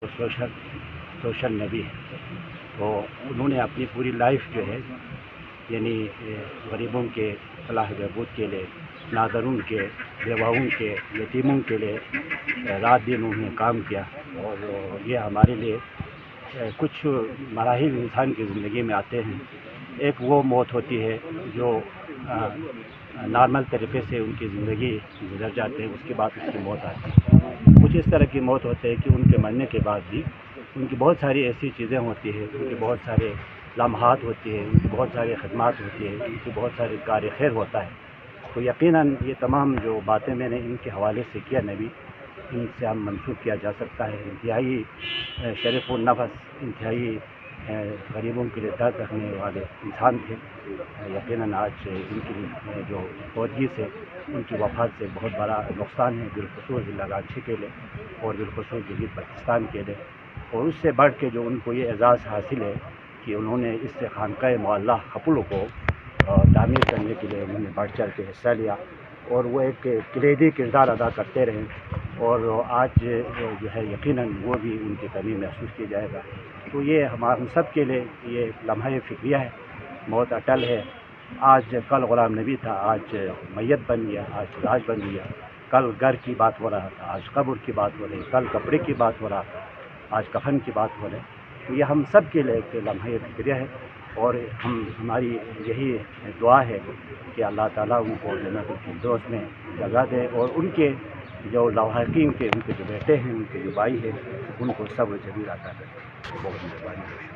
Social social नबी है। तो उन्होंने अपनी पूरी लाइफ जो है यानी गरीबों के फलाह बहबूद के लिए, नादरून के, बेवाओं के, यतीमों के लिए रात दिन उन्होंने काम किया। और ये हमारे लिए कुछ मराहिल इंसान की ज़िंदगी में आते हैं। एक वो मौत होती है जो नॉर्मल तरीके से उनकी ज़िंदगी गुजर जाते हैं, उसके बाद उसकी मौत आती है। कुछ इस तरह की मौत होती है कि उनके मरने के बाद भी उनकी बहुत सारी ऐसी चीज़ें होती हैं, उनके बहुत सारे लम्हात होती है, उनकी बहुत सारी खदमात होती है, उनकी बहुत सारी कार खैर होता है। तो यकीनन ये तमाम जो बातें मैंने इनके हवाले से किया नबी, इनसे हम मंसूब किया जा सकता है। इंतहाई शरीफ़ुन नफ़स, इंतहाई गरीबों के लिए दर्द रखने वाले इंसान थे। यकीनन आज इनकी जो फौतगी से, उनकी वफ़ात से बहुत बड़ा नुकसान है, बिलखुसूस लगाछी के लिए और बिलखुसूस जदीद पाकिस्तान के लिए। और उससे बढ़ के जो उनको ये एज़ाज़ हासिल है कि उन्होंने इससे खानक़ाह मुअल्ला खपुल को तामीर करने के लिए उन्होंने बढ़ चढ़ के हिस्सा लिया और वो एक कलीदी किरदार अदा करते रहे। और आज जो है यकीनन वो भी उनकी कमी महसूस की जाएगा। तो ये हम सब के लिए ये लम्हा फ़िक्रिया है। मौत अटल है। आज कल ग़ुलाम नबी था, आज मैयत बन गया, आज लाश बन गया। कल घर की बात हो रहा था, आज कब्र की बात हो रही, कल कपड़े की बात हो रहा था, आज कफन की बात हो रही। तो ये हम सब के लिए एक लम्हा फ़िक्रिया है। और हमारी यही दुआ है कि अल्लाह ताला उनको जन्नतुल फिरदौस में जगह दे और उनके जो लवाहिकीन के, उनके जो बेटे हैं, उनके जो भाई हैं, उनको सब्र जमील अता करे। बहुत मेहरबानी।